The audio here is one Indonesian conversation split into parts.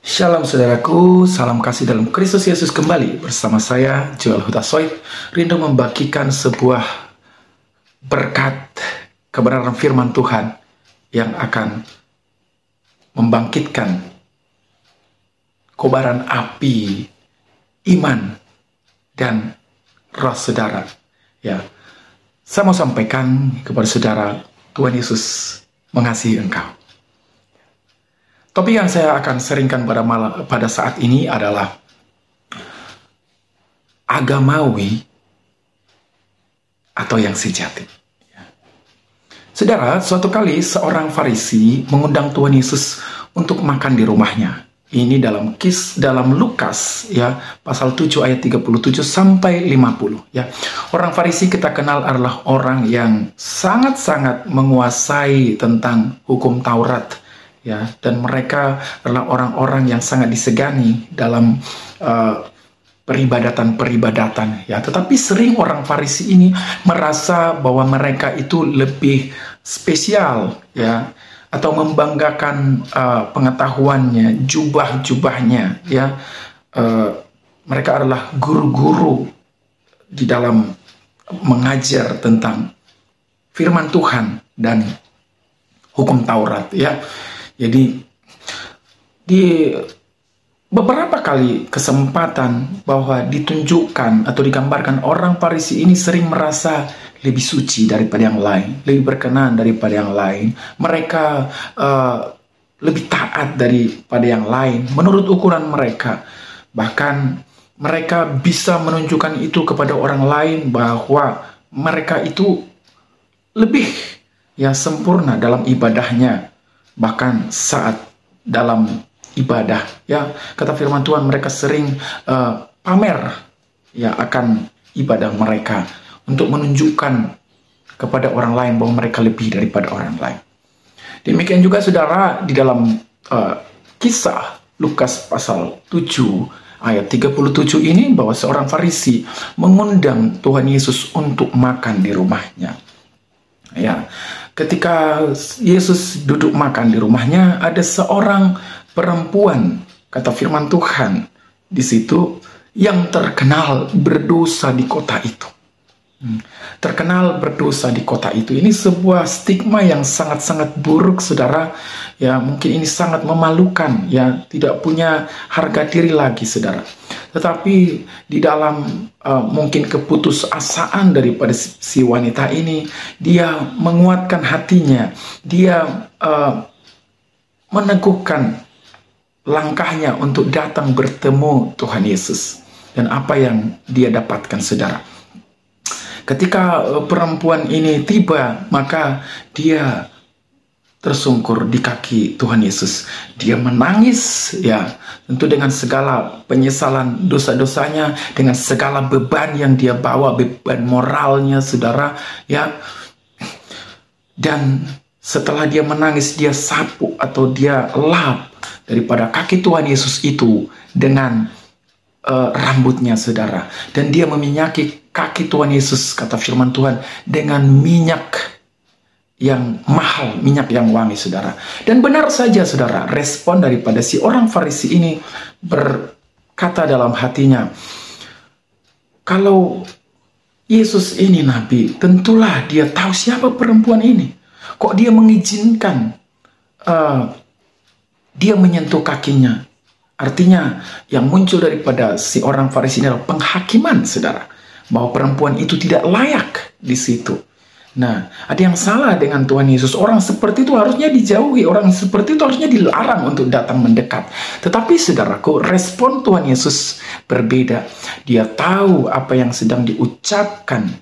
Shalom saudaraku, salam kasih dalam Kristus Yesus kembali bersama saya Joel Hutasoid. Rindu membagikan sebuah berkat kebenaran firman Tuhan yang akan membangkitkan kobaran api iman dan roh saudara. Ya, saya mau sampaikan kepada saudara, Tuhan Yesus mengasihi engkau. Topik yang saya akan seringkan pada saat ini adalah agamawi atau yang sejati. Saudara, suatu kali seorang Farisi mengundang Tuhan Yesus untuk makan di rumahnya. Ini dalam Lukas ya, pasal 7 ayat 37 sampai 50 ya. Orang Farisi kita kenal adalah orang yang sangat-sangat menguasai tentang hukum Taurat. Ya, dan mereka adalah orang-orang yang sangat disegani dalam peribadatan-peribadatan. Ya, tetapi sering orang Farisi ini merasa bahwa mereka itu lebih spesial, ya, atau membanggakan pengetahuannya, jubah-jubahnya. Ya, mereka adalah guru-guru di dalam mengajar tentang firman Tuhan dan hukum Taurat. Ya. Jadi di beberapa kali kesempatan bahwa ditunjukkan atau digambarkan orang Farisi ini sering merasa lebih suci daripada yang lain, lebih berkenan daripada yang lain. Mereka lebih taat daripada yang lain menurut ukuran mereka. Bahkan mereka bisa menunjukkan itu kepada orang lain bahwa mereka itu lebih sempurna dalam ibadahnya. Bahkan saat dalam ibadah, ya, kata firman Tuhan, mereka sering pamer ya akan ibadah mereka untuk menunjukkan kepada orang lain bahwa mereka lebih daripada orang lain. Demikian juga saudara di dalam kisah Lukas pasal 7 ayat 37 ini, bahwa seorang Farisi mengundang Tuhan Yesus untuk makan di rumahnya. Ya, ketika Yesus duduk makan di rumahnya, ada seorang perempuan, kata firman Tuhan di situ, yang terkenal berdosa di kota itu. Terkenal berdosa di kota itu. Ini sebuah stigma yang sangat-sangat buruk, saudara. Ya, mungkin ini sangat memalukan, ya, tidak punya harga diri lagi, saudara. Tetapi di dalam mungkin keputusasaan daripada si wanita ini, dia menguatkan hatinya, dia meneguhkan langkahnya untuk datang bertemu Tuhan Yesus. Dan apa yang dia dapatkan, saudara? Ketika perempuan ini tiba, maka dia tersungkur di kaki Tuhan Yesus. Dia menangis, ya, tentu dengan segala penyesalan dosa-dosanya, dengan segala beban yang dia bawa, beban moralnya, saudara, ya. Dan setelah dia menangis, dia sapu atau dia lap daripada kaki Tuhan Yesus itu dengan rambutnya, saudara. Dan dia meminyaki kaki Tuhan Yesus, kata firman Tuhan, dengan minyak yang mahal, minyak yang wangi, saudara. Dan benar saja, saudara, respon daripada si orang Farisi ini berkata dalam hatinya, kalau Yesus ini nabi, tentulah dia tahu siapa perempuan ini. Kok dia mengizinkan dia menyentuh kakinya? Artinya yang muncul daripada si orang Farisi ini adalah penghakiman, saudara, bahwa perempuan itu tidak layak di situ. Nah, ada yang salah dengan Tuhan Yesus. Orang seperti itu harusnya dijauhi. Orang seperti itu harusnya dilarang untuk datang mendekat. Tetapi saudaraku, respon Tuhan Yesus berbeda. Dia tahu apa yang sedang diucapkan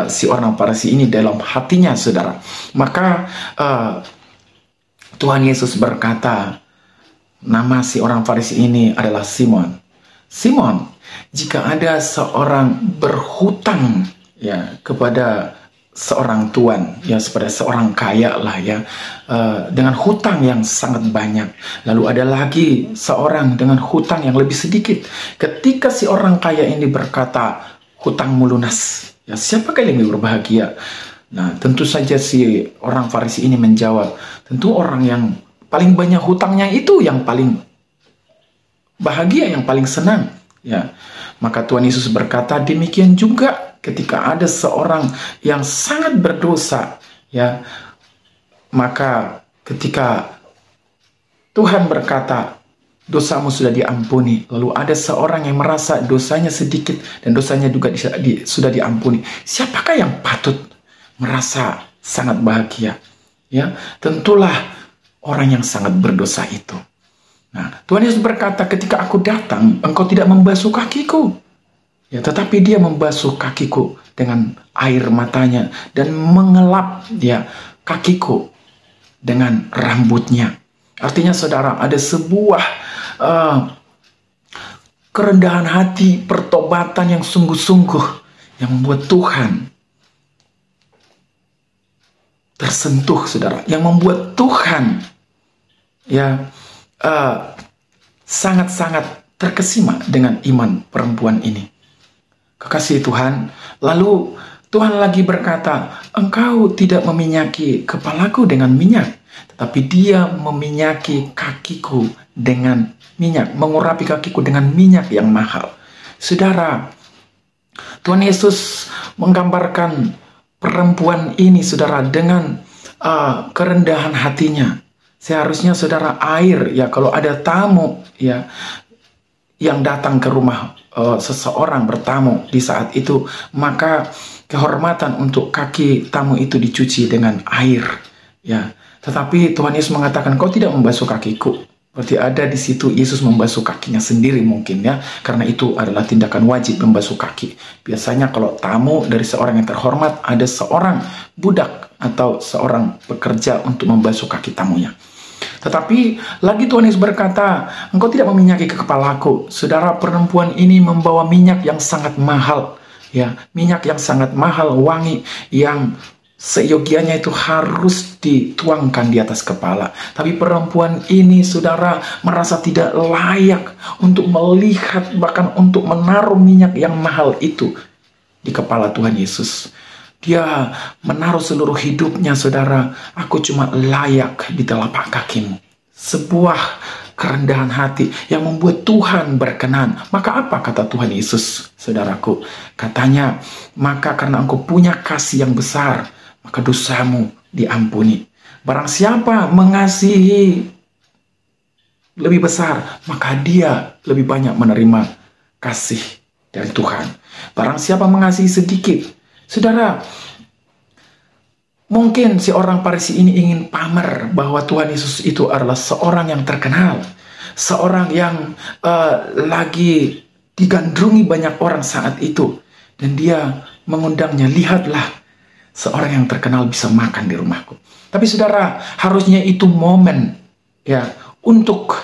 si orang Farisi ini dalam hatinya, saudara. Maka Tuhan Yesus berkata, nama si orang Farisi ini adalah Simon. Simon, jika ada seorang berhutang, ya, kepada seorang tuan, ya, kepada seorang kaya lah, ya, dengan hutang yang sangat banyak. Lalu ada lagi seorang dengan hutang yang lebih sedikit. Ketika si orang kaya ini berkata, hutangmu lunas, ya, siapakah yang lebih berbahagia? Nah, tentu saja si orang Farisi ini menjawab, tentu orang yang paling banyak hutangnya itu yang paling bahagia, yang paling senang. Ya, maka Tuhan Yesus berkata, demikian juga ketika ada seorang yang sangat berdosa, ya, maka ketika Tuhan berkata, dosamu sudah diampuni, lalu ada seorang yang merasa dosanya sedikit dan dosanya juga sudah diampuni, siapakah yang patut merasa sangat bahagia? Ya, tentulah orang yang sangat berdosa itu. Nah, Tuhan Yesus berkata, ketika aku datang, engkau tidak membasuh kakiku. Ya, tetapi dia membasuh kakiku dengan air matanya dan mengelap ya kakiku dengan rambutnya. Artinya saudara, ada sebuah kerendahan hati, pertobatan yang sungguh-sungguh yang membuat Tuhan tersentuh, saudara, yang membuat Tuhan ya sangat-sangat terkesima dengan iman perempuan ini. Kekasih Tuhan, lalu Tuhan lagi berkata, engkau tidak meminyaki kepalaku dengan minyak, tetapi dia meminyaki kakiku dengan minyak, mengurapi kakiku dengan minyak yang mahal. Saudara, Tuhan Yesus menggambarkan perempuan ini, saudara, dengan kerendahan hatinya. Seharusnya saudara, air ya, kalau ada tamu ya yang datang ke rumah seseorang bertamu di saat itu, maka kehormatan untuk kaki tamu itu dicuci dengan air ya. Tetapi Tuhan Yesus mengatakan, kau tidak membasuh kakiku. Berarti ada di situ Yesus membasuh kakinya sendiri mungkin ya, karena itu adalah tindakan wajib membasuh kaki. Biasanya kalau tamu dari seorang yang terhormat, ada seorang budak atau seorang pekerja untuk membasuh kaki tamunya. Tetapi lagi Tuhan Yesus berkata, engkau tidak meminyaki kepalaku. Saudara, perempuan ini membawa minyak yang sangat mahal ya, minyak yang sangat mahal, wangi yang seyogianya itu harus dituangkan di atas kepala. Tapi perempuan ini, saudara, merasa tidak layak untuk melihat, bahkan untuk menaruh minyak yang mahal itu di kepala Tuhan Yesus. Dia menaruh seluruh hidupnya, saudara, aku cuma layak di telapak kakimu. Sebuah kerendahan hati yang membuat Tuhan berkenan. Maka apa kata Tuhan Yesus, saudaraku? Katanya, maka karena engkau punya kasih yang besar, maka dosamu diampuni. Barang siapa mengasihi lebih besar, maka dia lebih banyak menerima kasih dari Tuhan. Barang siapa mengasihi sedikit, saudara, mungkin si orang Farisi ini ingin pamer bahwa Tuhan Yesus itu adalah seorang yang terkenal, seorang yang lagi digandrungi banyak orang saat itu, dan dia mengundangnya, lihatlah, seorang yang terkenal bisa makan di rumahku. Tapi saudara, harusnya itu momen ya untuk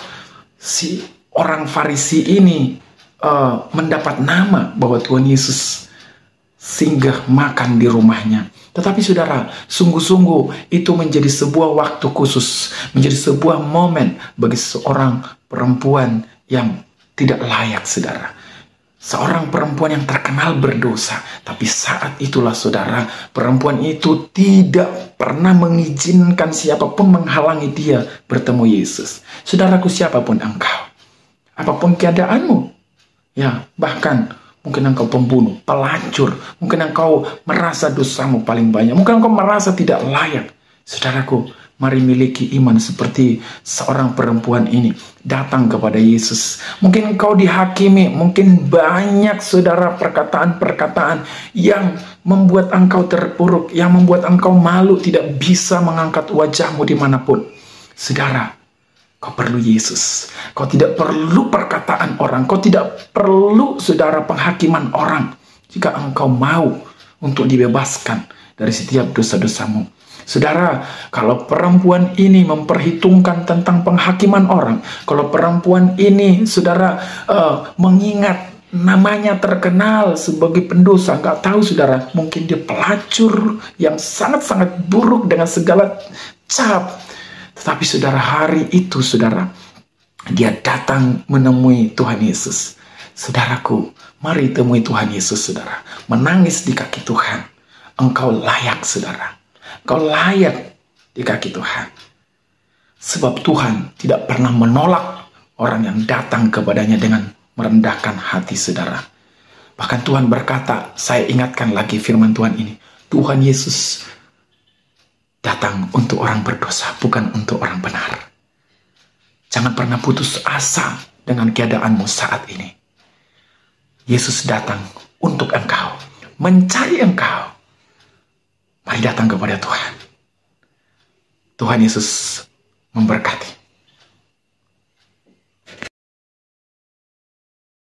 si orang Farisi ini mendapat nama bahwa Tuhan Yesus singgah makan di rumahnya. Tetapi saudara, sungguh-sungguh itu menjadi sebuah waktu khusus, menjadi sebuah momen bagi seorang perempuan yang tidak layak, saudara. Seorang perempuan yang terkenal berdosa. Tapi saat itulah, saudara, perempuan itu tidak pernah mengizinkan siapapun menghalangi dia bertemu Yesus. Saudaraku, siapapun engkau, apapun keadaanmu, ya, bahkan mungkin engkau pembunuh, pelacur, mungkin engkau merasa dosamu paling banyak, mungkin engkau merasa tidak layak. Saudaraku, mari miliki iman seperti seorang perempuan ini. Datang kepada Yesus. Mungkin engkau dihakimi, mungkin banyak, saudara, perkataan-perkataan yang membuat engkau terpuruk, yang membuat engkau malu, tidak bisa mengangkat wajahmu dimanapun. Saudara, kau perlu Yesus. Kau tidak perlu perkataan orang. Kau tidak perlu, saudara, penghakiman orang. Jika engkau mau untuk dibebaskan dari setiap dosa-dosamu. Saudara, kalau perempuan ini memperhitungkan tentang penghakiman orang, kalau perempuan ini, saudara, mengingat namanya terkenal sebagai pendosa, nggak tahu, saudara, mungkin dia pelacur yang sangat-sangat buruk dengan segala cap. Tetapi saudara, hari itu, saudara, dia datang menemui Tuhan Yesus. Saudaraku, mari temui Tuhan Yesus, saudara. Menangis di kaki Tuhan. Engkau layak, saudara. Engkau layak di kaki Tuhan. Sebab Tuhan tidak pernah menolak orang yang datang kepadanya dengan merendahkan hati, saudara. Bahkan Tuhan berkata, saya ingatkan lagi firman Tuhan ini, Tuhan Yesus datang untuk orang berdosa, bukan untuk orang benar. Jangan pernah putus asa dengan keadaanmu saat ini. Yesus datang untuk engkau, mencari engkau. Mari datang kepada Tuhan. Tuhan Yesus memberkati.